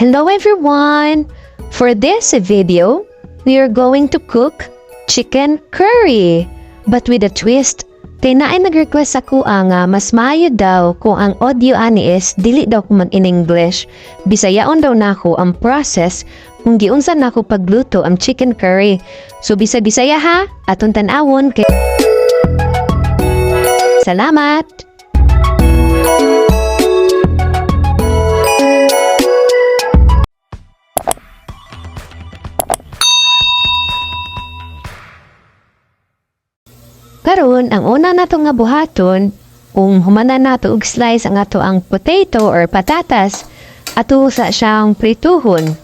Hello everyone! For this video, we are going to cook chicken curry. But with a twist, kay naay nag-request ako nga mas maayo daw kung ang audio ani is dili daw ko mag in English. Bisayaon daw nako ang process kung giunsa nako pagluto ang chicken curry. So bisaya ha, atong tan-awon kay Salamat! Karon, ang una nato nga buhaton, kung humanan nato og slice ang ato ang potato or patatas, ato sa siyang prituhon.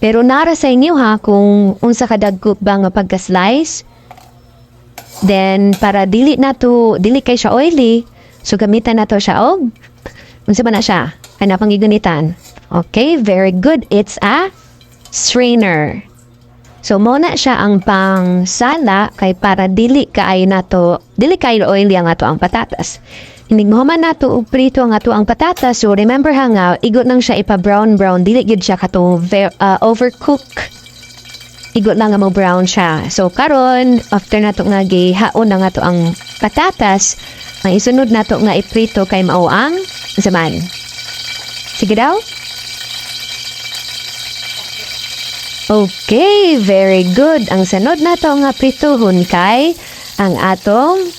Pero nara sa inyo ha, kung unsa kadagkop ba nga pagka-slice, then para dili kay siya oily, so gamitan nato siya og, unsa ba na siya? Ano pang gigunitan? Okay, very good. It's a strainer. So, muna siya ang pang-sala kay para dili kayo oily ang ato ang patatas. Hindi mahuman nato og prito ang ato ang patatas. So, remember ha nga, igot nang siya ipa-brown, dili gid siya kato overcook. Igot lang nga mo brown siya. So, karon after nato nga gihaon ang ato ang patatas, ang isunod nato nga iprito kay mao ang zaman. Sige daw. Okay, very good. Ang sunod na to nga prituhon kay ang atong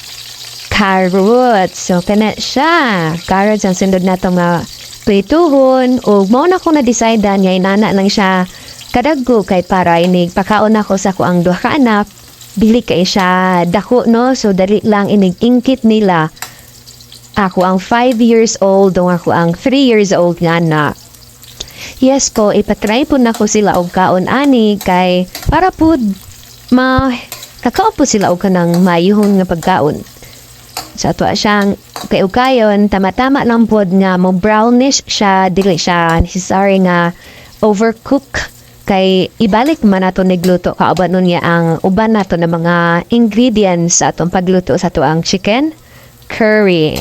carrots. So, kana siya. Carrots ang sunod na to nga prituhon. O, mo na ko na-decide nga inana lang siya kadaggo kay para inig pakaon ako sa ko ang duha ka anak. Dili kay siya dako, no? So, dali lang inig-ingkit nila. Ako ang 5 years old, o ako ang 3 years old nga na. Yes ko, ipatry po na ko sila og kaon ani kay para po kakao po sila og kanang mayuhon nga pagkaon. Sa ato siyang kay-ukayon, tama-tama lang pod nga mo brownish siya, dili siya necessary nga overcook kay ibalik man nato nigluto kauban nun niya ang uban nato na mga ingredients sa atong pagluto sa ato ang chicken curry.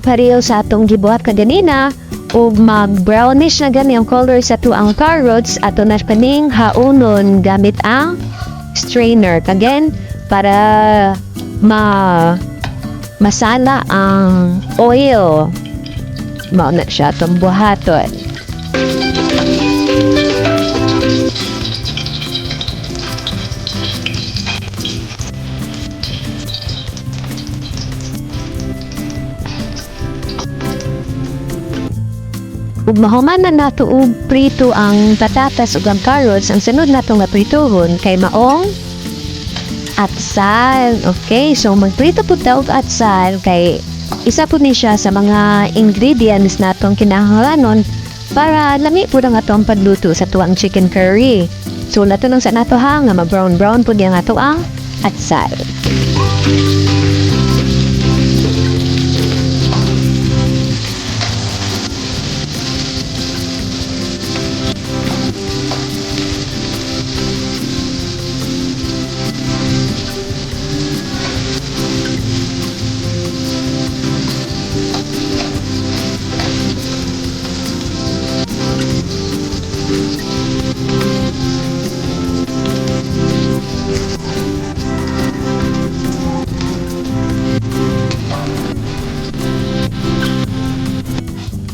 Pareho sa atong gibuhat kaganina o mag-brownish na gani ang color sa tuang carrots ato na paning haunon gamit ang strainer again para masala ang oil. Mao na siya atong buhaton. Ug mahuman na nato og prito ang patatas ug ang carrots, ang sunod nato nga pritohon kay maong atsal. Okay, so magprito po tayo og atsal kay isa po ni siya sa mga ingredients natong kinahanglanon para lami po ang atong pagluto sa tuwang chicken curry. So nato nang sa nato ha nga ma-brown po diya nga to ang atsal.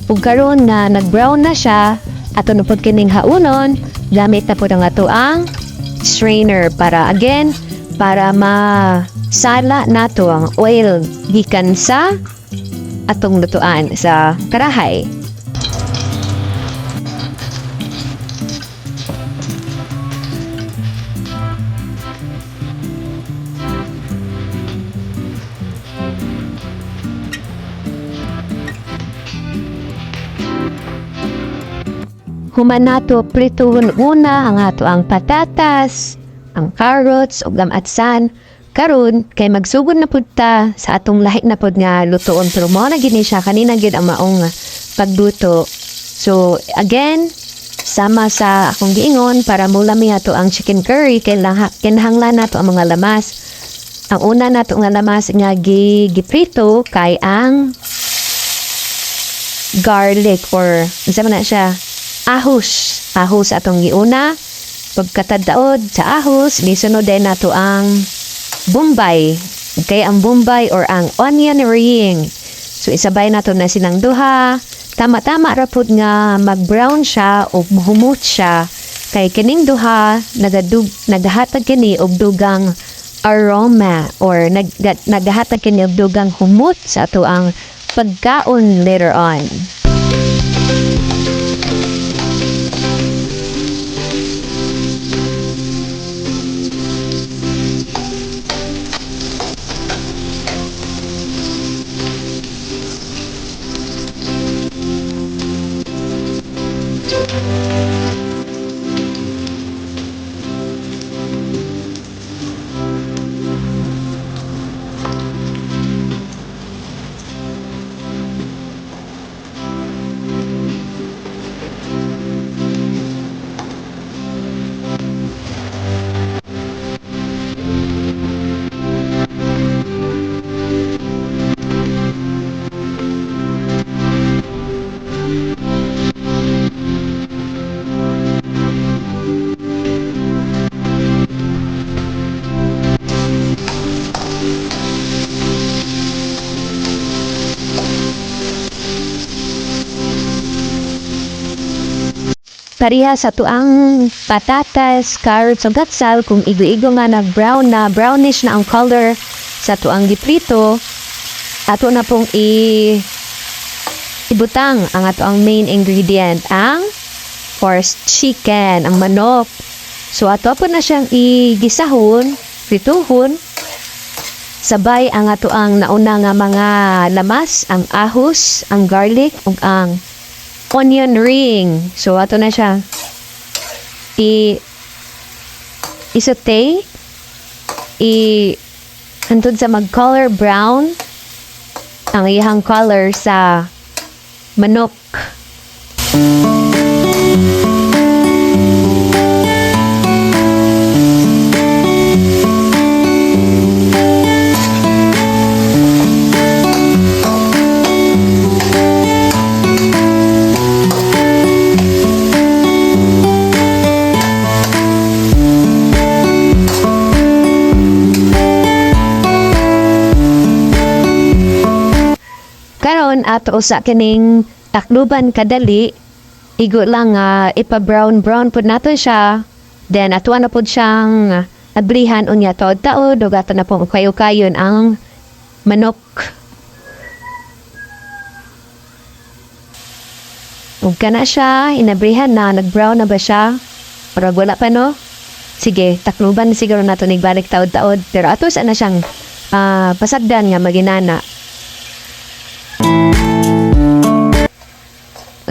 Ug karon nga nag-brown na siya, ato na pod kining haunon, gamit na pod ang ato ang strainer para masala nato ang oil gikan sa atong lutuan sa karahay. Human nato prituhon una ang ato ang patatas, ang carrots ug gamatsan. Karon kay magsugod na pud ta sa atong lahi na pud nga lutoon, pero mao na gini siya kanina gid ang maong pagluto. So again, sama sa akong giingon para mulami ato ang chicken curry, kinahanglan nato ang mga lamas. Ang una nato nga lamas nga giprito kay ang garlic or unsa man na siya, ahos atong giuna. Pagkatadaod sa ahos, lisunod din nato ang bombay. Kay ang bombay or ang onion ring. So isabay nato na silang duha. Tama-tama ra pud nga mag-brown siya o humot siya. Kay kining duha nagahatag kini og dugang aroma or nagahatag kini og dugang humot sa ato ang pagkaon later on. Pariha sa tuang patatas, carrots, o gatsal, kung igo-igo nga nag-brown na, brownish na ang color sa tuang giprito, ato na pong ibutang ang ato ang main ingredient, ang forced chicken, ang manok. So ato po na siyang igisahon, prituhon, sabay ang ato ang nauna nga mga lamas, ang ahos, ang garlic, ug ang onion ring. So ato na siya i-saute, hantod sa mag-color brown ang iyang color sa manok. Karon ato usa kining takluban kadali, igo lang ipa-brown pud nato siya. Then ato na pud siyang ablihan unya taod-taod ug ato na pong kayo-kayon ang manok. Ug kana siya inabrihan na, nag-brown na ba siya? Para wala pa no? Sige, takluban siguro nato nigbalik taod-taod, pero ato sa na siyang pasagdan nga maginana.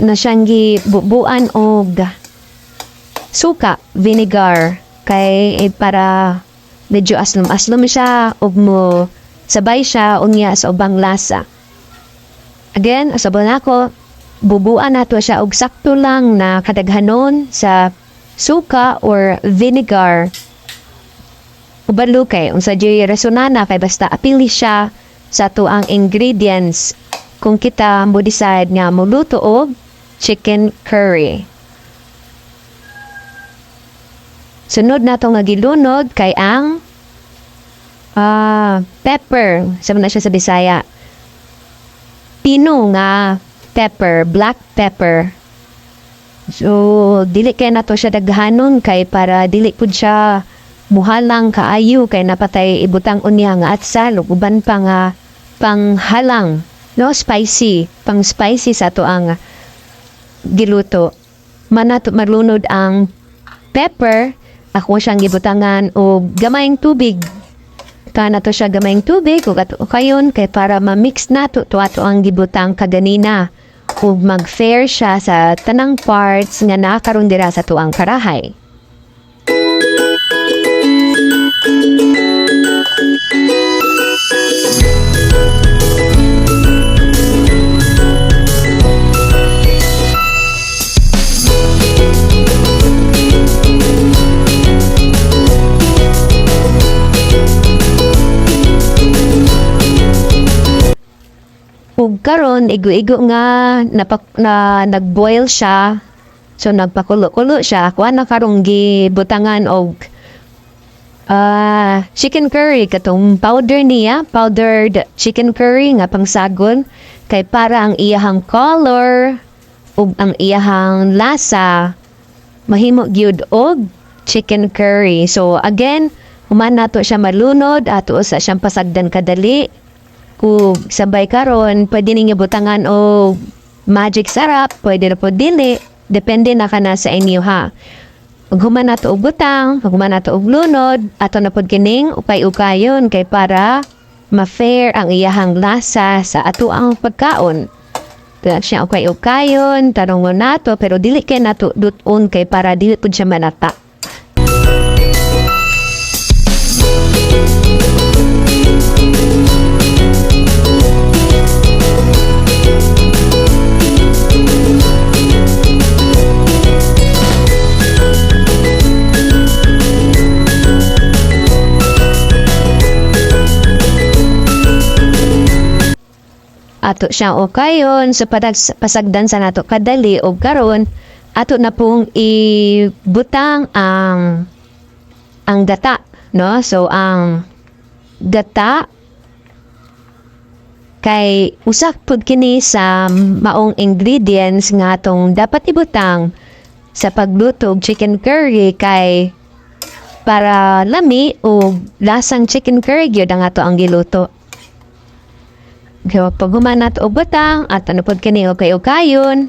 Na siyang gibubuan og suka, vinegar, kay para medyo aslom-aslom siya ug mo sabay siya unya sa ubang lasa. Again, asabon ako, bubuan nato siya og sakto lang na kadaghanon sa suka or vinegar. Ubalo kay unsa di resonana kay basta apili siya sa tuang ingredients kung kita mo decide nga muluto og chicken curry. Sunod na itong gilunod kay ang pepper. Sabi na siya sa Bisaya. Pino nga pepper, black pepper. So, dili kay na to siya daghanon kay para dili pud siya muhalang kaayo kay napatay ibutang unya nga atsal ug uban pa nga panghalang no spicy, pang spicy sa to ang giluto. Manato marunod ang pepper, ako siyang gibutangan og gamayng tubig. Kana to siya gamayng tubig ug ato kayon kay para ma-mix nato to ato ang gibutang kaganina ug mag-fair siya sa tanang parts nga nakaroon dira sa tuang karahay. Ug karon igo-igo nga nag-boil siya. So nagpakulo-kulo siya. Kuha na karong gibutangan og chicken curry katong powder niya, powdered chicken curry nga pangsagon kay para ang iyahang color ug ang iyahang lasa mahimo gyud og chicken curry. So again, human nato siya malunod ato sa siyang pasagdan kadali. Kung sabay karon, pwede ninyo butangan o magic sarap, pwede na po dili. Depende na ka na sa inyo ha. Pag human na to og butang, pag human na to og lunod, ato na po kining ukay-ukayon kay para ma-fair ang iyahang lasa sa ato ang pagkaon. Kaya siya ukay-ukayon, tarungon nato, pero dili kay nato duton kay para dili po siya manata. Ato siya o kayon sa pasagdan sa nato kadali o karon ato na pong ibutang ang gata, no? So ang gata kay usak pud kini sa maong ingredients nga atong dapat ibutang sa pagluto og chicken curry kay para lami o lasang chicken curry gyud ang ato ang giluto. Kaya pag humanat og butang at ano pod kini og kayo-kayon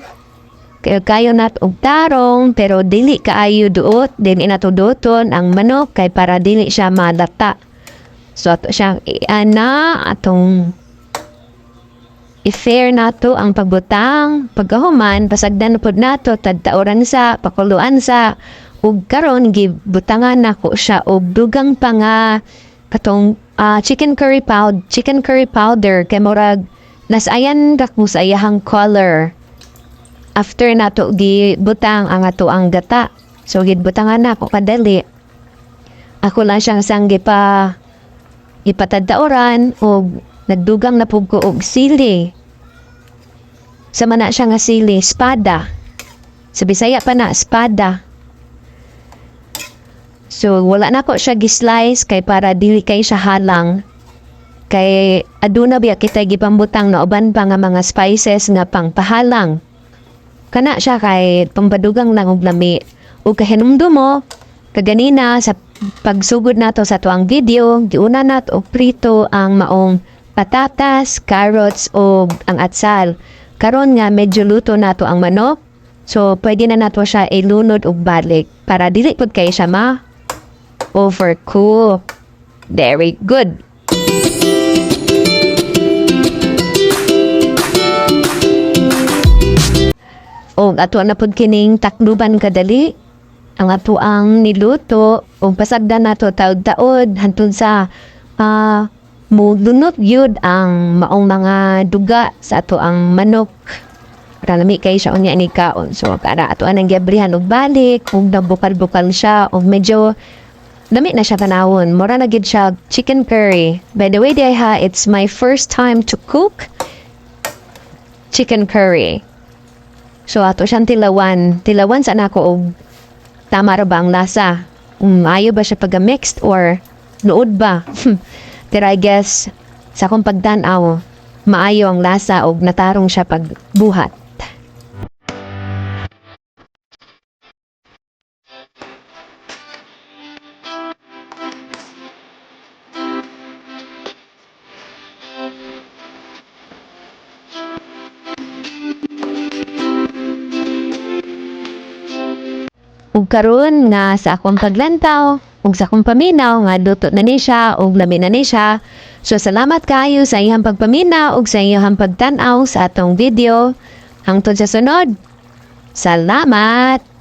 nat og tarong pero dili kaayo duot dili nato duoton ang manok kay para dili siya madata. So ato siyang iana atong i-fair nato ang pagbutang pagkahuman pasagdan pod nato tadtaoran sa pakuluan sa ug karon gibutangan nako siya og dugang pa nga katong chicken curry powder kay murag nasayan rak mo sa iyahang color after nato gibutang ang ato ang gata. So gibutangan na ako kadali. Ako lang siyang sang ipatadaoran og nagdugang na pug ko og sili. Sa mana siya nga sili, espada. Sa Bisaya pa na espada. So, wala na ko siya gislice kay para dili kay siya halang. Kay aduna biya kita gipambutang na uban pa nga mga spices nga pangpahalang. Kana siya kay pambadugang lang og lami. Ug kahinumdum mo, kaganina sa pagsugod nato sa tuang video, giuna nato og prito ang maong patatas, carrots o ang atsal. Karon nga medyo luto nato ang manok. So, pwede na nato siya ilunod og balik para dili pud kay siya overcook. Very good. O ato na pud kining takluban kadali. Ang ato ang niluto o pasagdan nato taod-taod hantod sa mulunot yun ang maong mga duga sa ato ang manok. Para lami kay siya unya ni kaon. So para ato anang giabrihan og balik ug nabukal-bukal siya og medyo lami na siya tanawon. Mura na gid siya chicken curry. By the way, diha, it's my first time to cook chicken curry. So ato siyang tilawan. Tilawan sa nako og tama ra ba ang lasa? Ayo ba siya pag-mixed or nuod ba? Pero I guess sa akong pagtanaw, maayo ang lasa og natarong siya pagbuhat. Ug karon nga sa akong paglantaw, ug sa akong paminaw nga luto na ni siya ug lami na ni siya. So salamat kayo sa iyang pagpaminaw ug sa iyang pagtan-aw sa atong video. Hangtod sa sunod. Salamat!